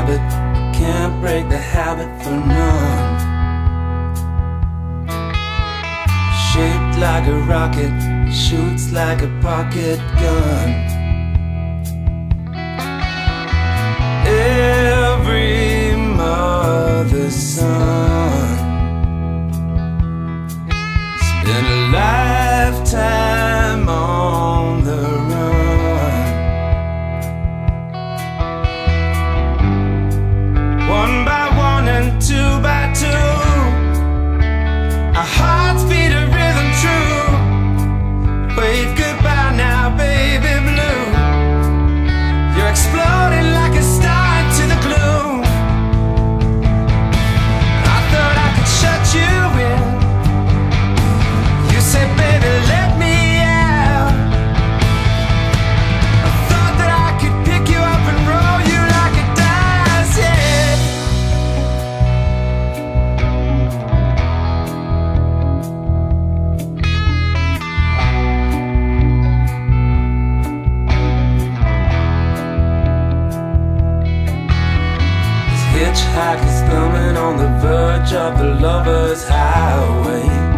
habit, can't break the habit for none. Shaped like a rocket, shoots like a pocket gun. Every mother's son spent a lifetime on the run. One by one and two by two, our hearts beat a rhythm true. Wave goodbye now, baby blue. You're exploding like a star into the gloom. I thought I could shut you in. You said, baby, let me out. I thought that I could pick you up and roll you like a dice, yeah. Hitchhikers thumbing on the verge of the lover's highway.